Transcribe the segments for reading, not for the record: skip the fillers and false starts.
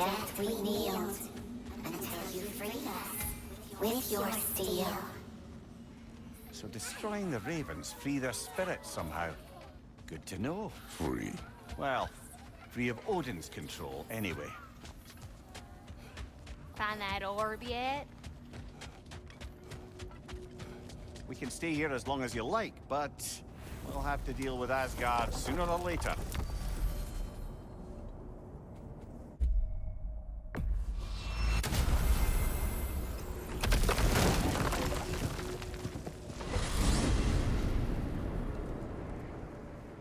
death we kneeled, until you freed us with your steel. So destroying the ravens free their spirits somehow. Good to know. Free. Well, free of Odin's control, anyway. Find that orb yet? We can stay here as long as you like, but we'll have to deal with Asgard sooner or later.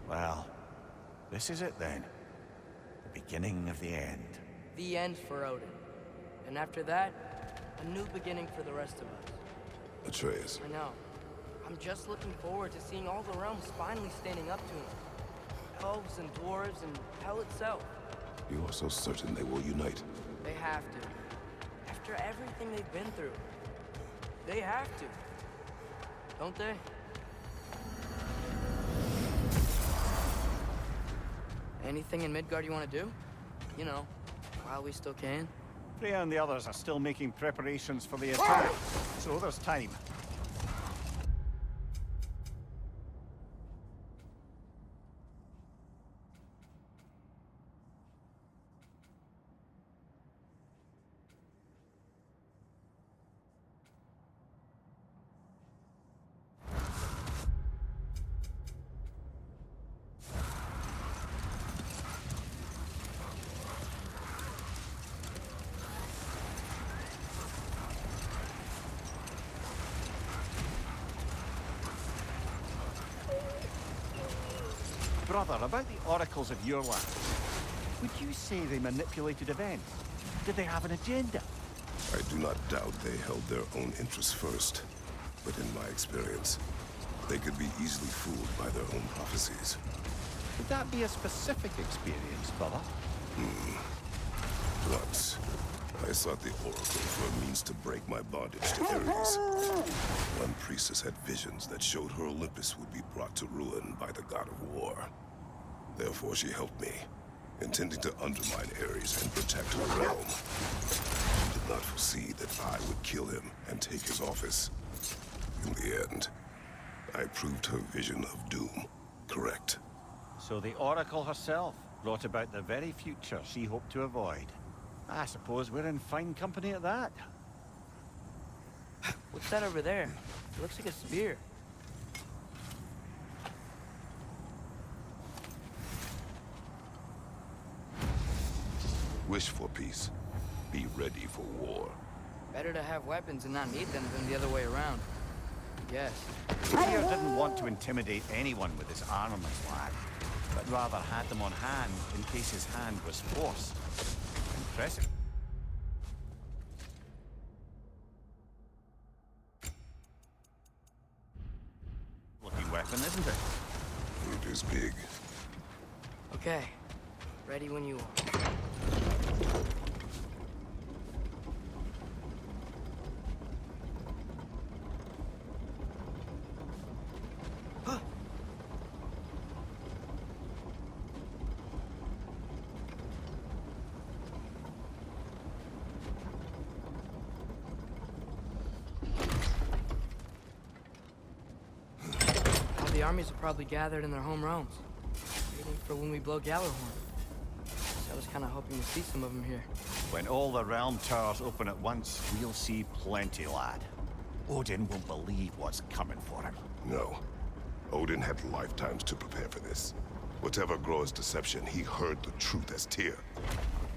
Well, this is it then. The beginning of the end. The end for Odin. And after that, a new beginning for the rest of us. Atreus. I know. I'm just looking forward to seeing all the realms finally standing up to him. Elves and dwarves and hell itself. You are so certain they will unite. They have to. After everything they've been through. They have to. Don't they? Anything in Midgard you want to do? You know, while we still can. Freya and the others are still making preparations for the attack, so there's time. Brother, about the oracles of your land, would you say they manipulated events? Did they have an agenda? I do not doubt they held their own interests first. But in my experience, they could be easily fooled by their own prophecies. Would that be a specific experience, brother? Once, I sought the Oracle for a means to break my bondage to Ares. One priestess had visions that showed her Olympus would be brought to ruin by the god of war. Therefore, she helped me, intending to undermine Ares and protect her realm. She did not foresee that I would kill him and take his office. In the end, I proved her vision of doom correct. So the Oracle herself brought about the very future she hoped to avoid. I suppose we're in fine company at that. What's that over there? It looks like a spear. Wish for peace. Be ready for war. Better to have weapons and not need them than the other way around. Yes. Tyr didn't want to intimidate anyone with his armaments, lad, but rather had them on hand in case his hand was forced. Impressive. Looking weapon, isn't it? It is big. Okay. Ready when you are. The armies are probably gathered in their home realms, waiting for when we blow Gjallarhorn. So I was kind of hoping to see some of them here. When all the realm towers open at once, we'll see plenty, lad. Odin won't believe what's coming for him. No. Odin had lifetimes to prepare for this. Whatever Groa's deception, he heard the truth as Tyr.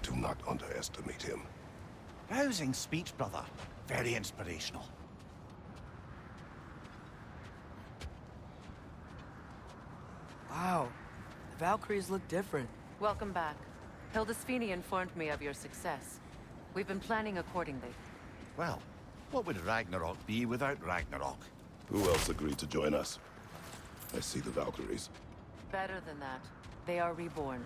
Do not underestimate him. Rousing speech, brother. Very inspirational. Wow, the Valkyries look different. Welcome back. Hildisvini informed me of your success. We've been planning accordingly. Well, what would Ragnarok be without Ragnarok? Who else agreed to join us? I see the Valkyries. Better than that. They are reborn.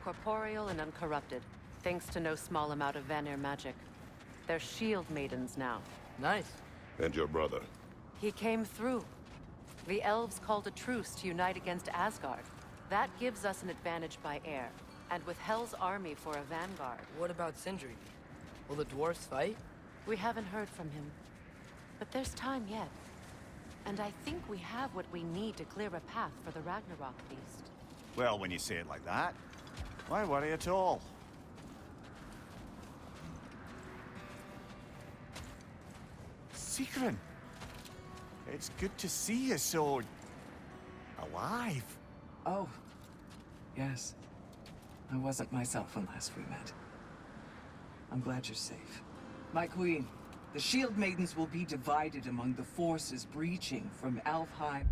Corporeal and uncorrupted, thanks to no small amount of Vanir magic. They're shield maidens now. Nice. And your brother? He came through. The elves called a truce to unite against Asgard. That gives us an advantage by air, And with Hell's army for a vanguard, What about Sindri? Will the dwarves fight? we haven't heard from him. But there's time yet. And I think we have what we need to clear a path for the Ragnarok beast. Well, when you say it like that, why worry at all? Sigrun! It's good to see you so... alive. Oh, yes. I wasn't myself when last we met. I'm glad you're safe. My queen, the Shield Maidens will be divided among the forces breaching from Alfheim.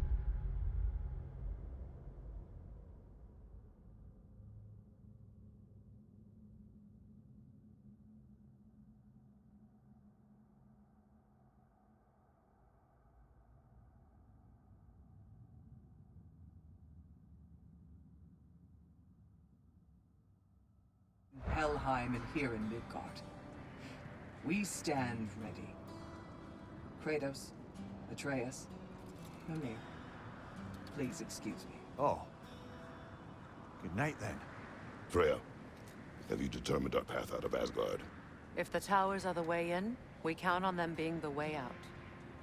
Helheim and here in Midgard. We stand ready. Kratos, Atreus, Mimir, please excuse me. Oh. Good night, then. Freya, have you determined our path out of Asgard? If the towers are the way in, we count on them being the way out.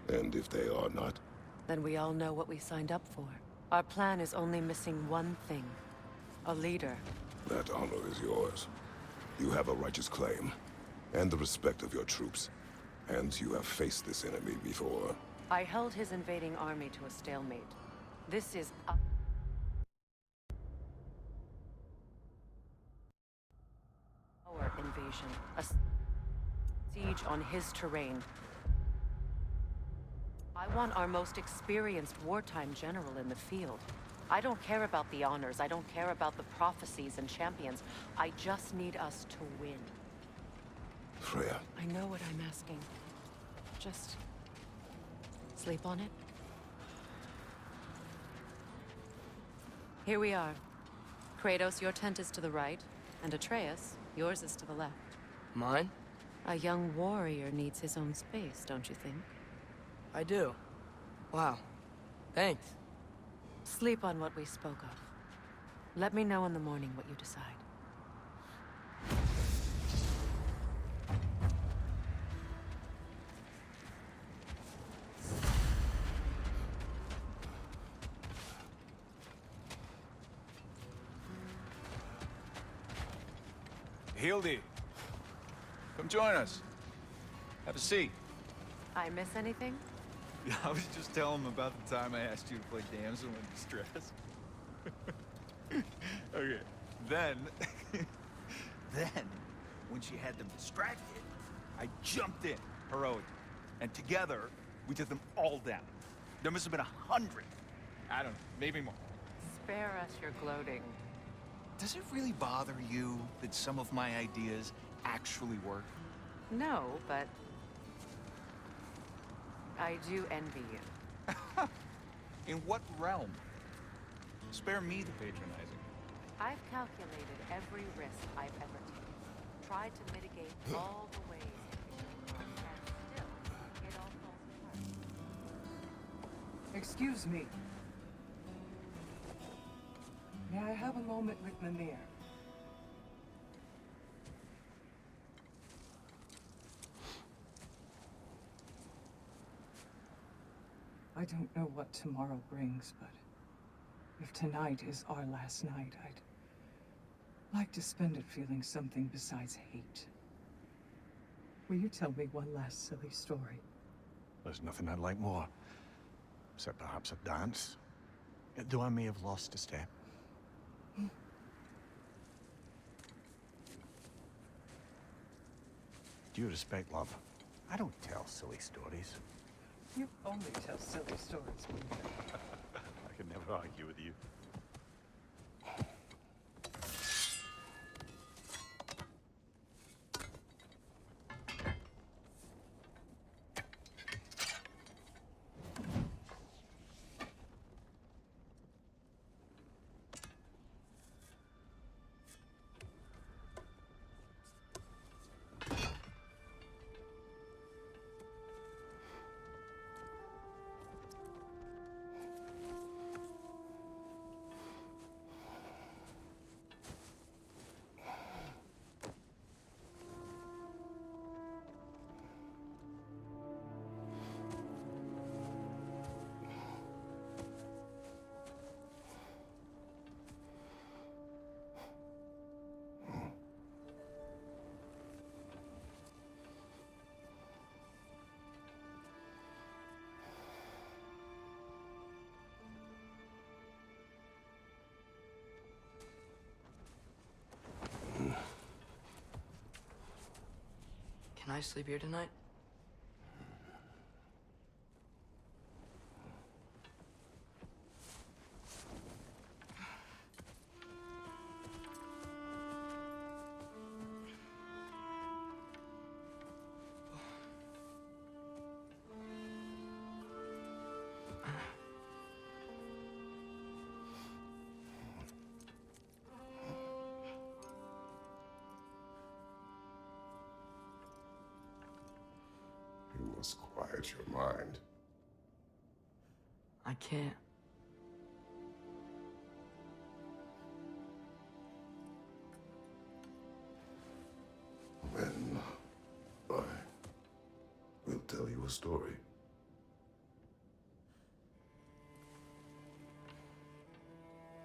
And if they are not? Then we all know what we signed up for. Our plan is only missing one thing. A leader. That honor is yours. You have a righteous claim, and the respect of your troops. And you have faced this enemy before. I held his invading army to a stalemate. This is our invasion. A siege on his terrain. I want our most experienced wartime general in the field. I don't care about the honors. I don't care about the prophecies and champions. I just need us to win. Freya, I know what I'm asking. Just sleep on it. Here we are. Kratos, your tent is to the right, and Atreus, yours is to the left. Mine? A young warrior needs his own space, don't you think? I do. Wow. Thanks. Sleep on what we spoke of. Let me know in the morning what you decide. Hildy, come join us. Have a seat. I miss anything? I was just telling him about the time I asked you to play damsel in distress. Okay, then, when she had them distracted, I jumped in, heroically, and together, we took them all down. There must have been 100. I don't know, maybe more. Spare us your gloating. Does it really bother you that some of my ideas actually work? No, but I do envy you. In what realm? Spare me the patronizing. I've calculated every risk I've ever taken. Tried to mitigate all the ways it could go wrong, and still, it all falls apart. Excuse me. May I have a moment with Mimir? I don't know what tomorrow brings, but if tonight is our last night, I'd like to spend it feeling something besides hate. Will you tell me one last silly story? There's nothing I'd like more. Except perhaps a dance. Though I may have lost a step. Due respect, love, I don't tell silly stories. You only tell silly stories, Mimir. I can never argue with you. I sleep here tonight? You must quiet your mind. I can't. Then I will tell you a story.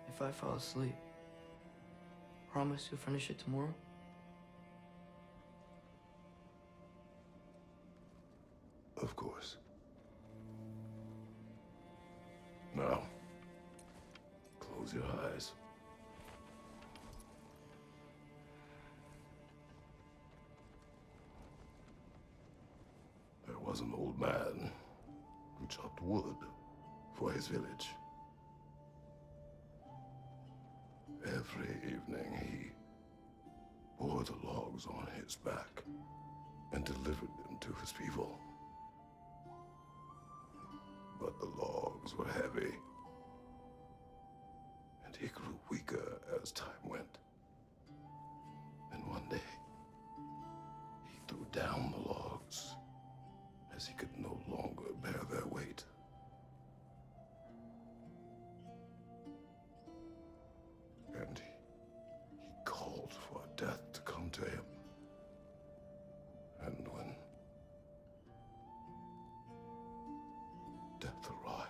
If I fall asleep, promise you'll finish it tomorrow? Of course. Now, close your eyes. There was an old man who chopped wood for his village. Every evening he bore the logs on his back and delivered them to his people. But the logs were heavy, and he grew weaker as time went. And one day, he threw down the logs as he could no longer bear their weight. And he called for death to come to him. And when death arrived,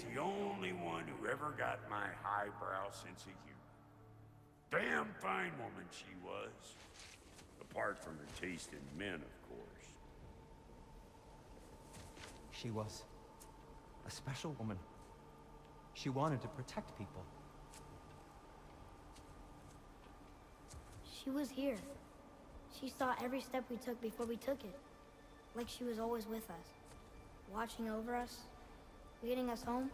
is the only one who ever got my highbrow sense of humor. Damn fine woman she was. Apart from her taste in men, of course. She was a special woman. She wanted to protect people. She was here. She saw every step we took before we took it. Like she was always with us. Watching over us. Leading us home.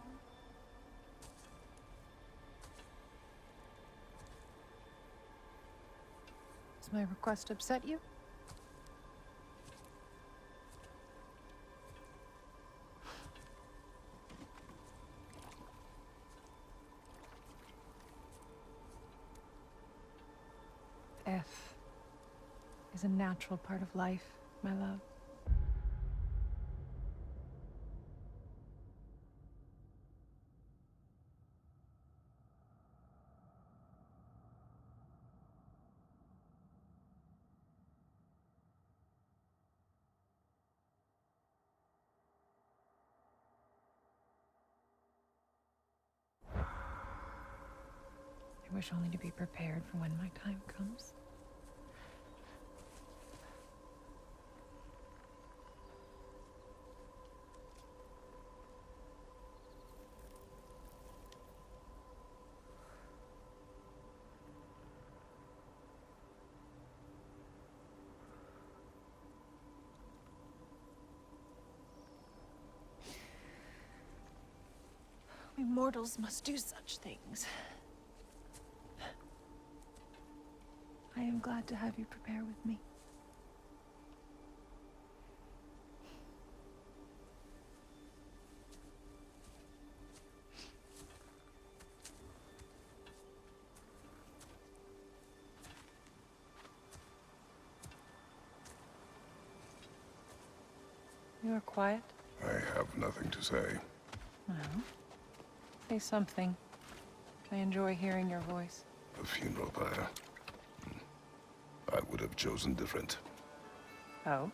Does my request upset you? F is a natural part of life, my love. I wish only to be prepared for when my time comes. We mortals must do such things. I am glad to have you prepare with me. You are quiet? I have nothing to say. Well, say something. I enjoy hearing your voice. A funeral pyre. I would have chosen different. Oh?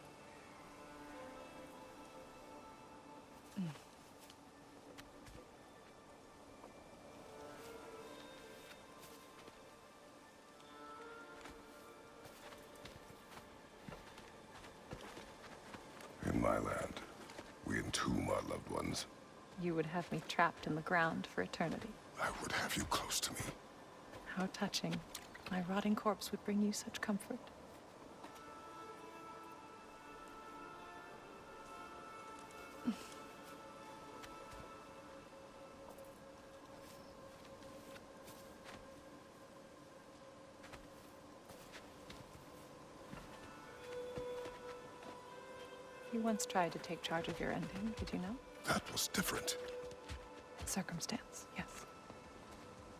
In my land, we entomb our loved ones. You would have me trapped in the ground for eternity. I would have you close to me. How touching. My rotting corpse would bring you such comfort. You once tried to take charge of your ending, did you know? That was different. Circumstance, yes.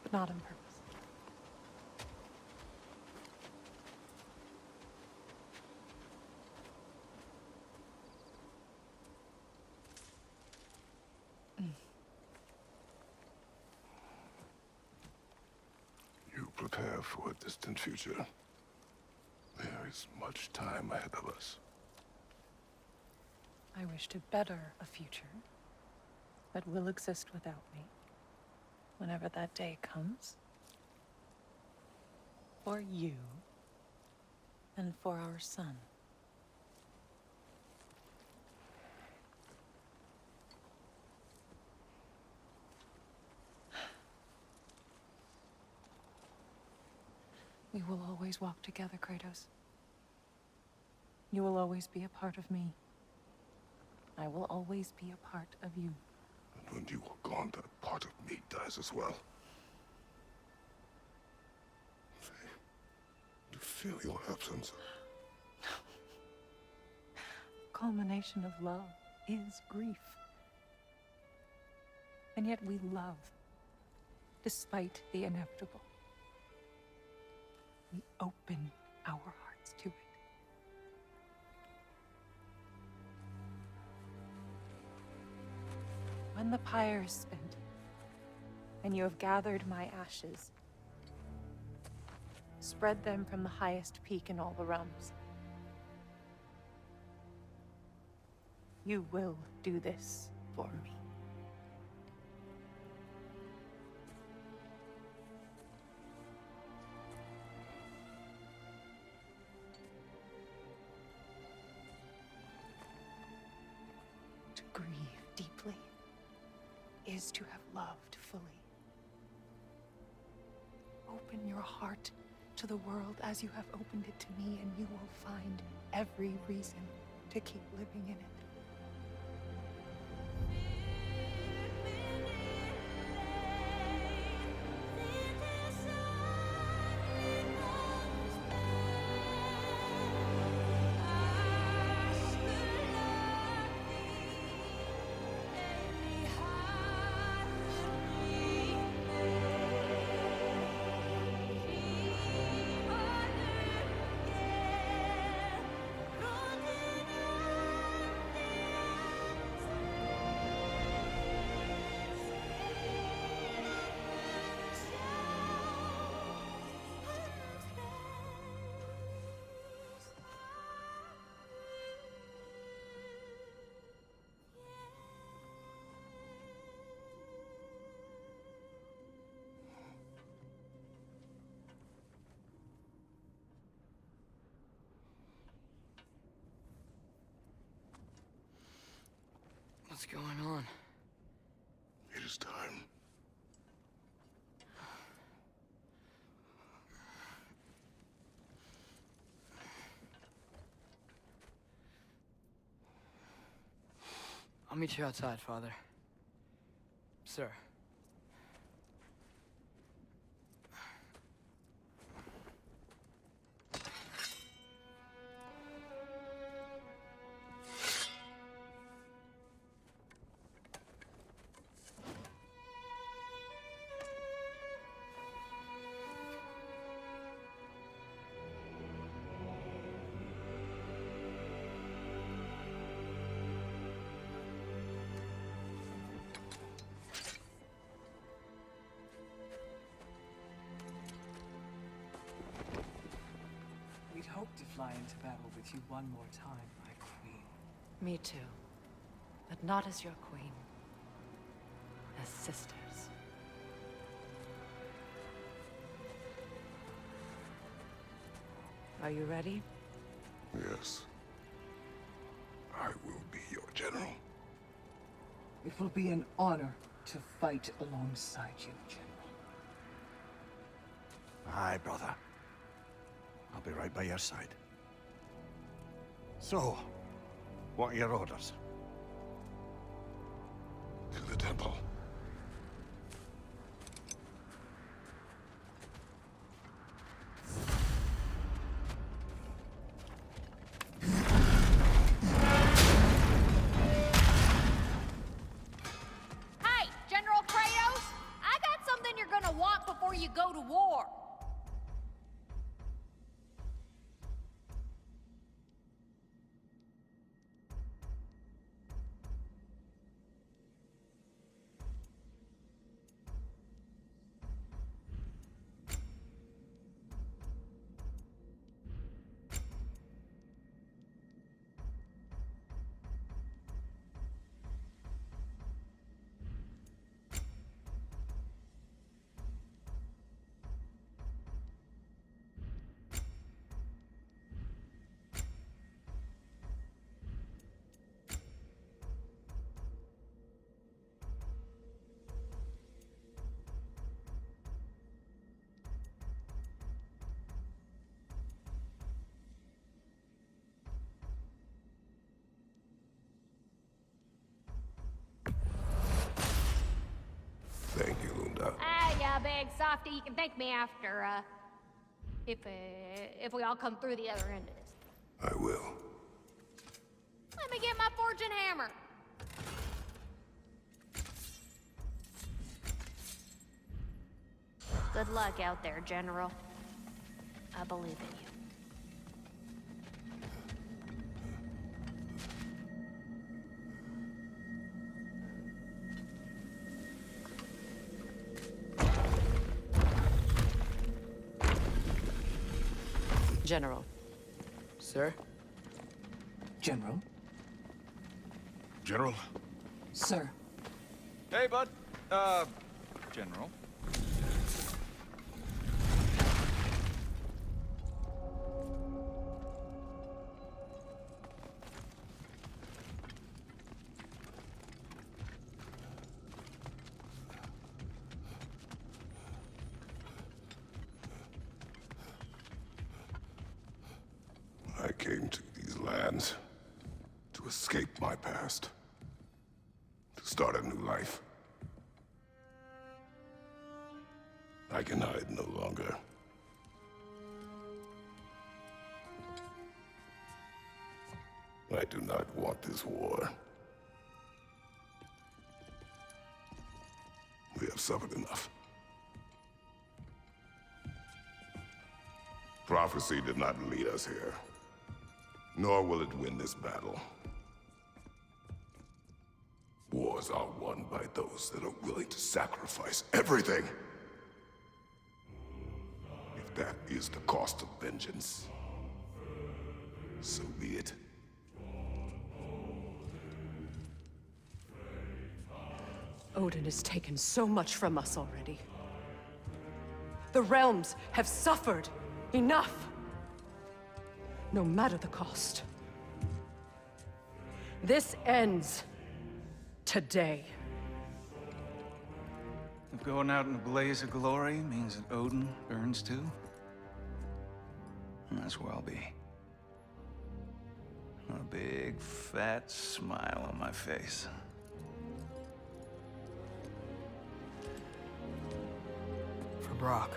But not on purpose. You prepare for a distant future. There is much time ahead of us. I wish to better a future that will exist without me, whenever that day comes. For you, and for our son. We will always walk together, Kratos. You will always be a part of me. I will always be a part of you. And when you are gone, that part of me dies as well. To feel your absence. Culmination of love is grief. And yet we love, despite the inevitable. We open our hearts to it. When the pyre is spent, and you have gathered my ashes, spread them from the highest peak in all the realms. You will do this for me. grieve deeply is to have loved fully. Open your heart to the world as you have opened it to me, and you will find every reason to keep living in it. What's going on? It is time. I'll meet you outside, Father. Sir. We'd hoped to fly into battle with you one more time, my queen. Me too. But not as your queen. As sisters. Are you ready? Yes. I will be your general. It will be an honor to fight alongside you, General. Aye, brother. I'll be right by your side. So, what are your orders? To the temple. Hey, General Kratos! I got something you're gonna want before you go to war. Thank you, Lunda. Ah, yeah, big softy. You can thank me after, if we all come through the other end of this. I will. Let me get my forging hammer. Good luck out there, General. I believe in you. General. Sir? General? General? Sir. Hey, bud. General. plans to escape my past, to start a new life. I can hide no longer. I do not want this war. We have suffered enough. Prophecy did not lead us here, nor will it win this battle. Wars are won by those that are willing to sacrifice everything. If that is the cost of vengeance, so be it. Odin has taken so much from us already. The realms have suffered enough. No matter the cost. This ends today. If going out in a blaze of glory means that Odin burns too, that's where I'll be. A big, fat smile on my face. For Brock.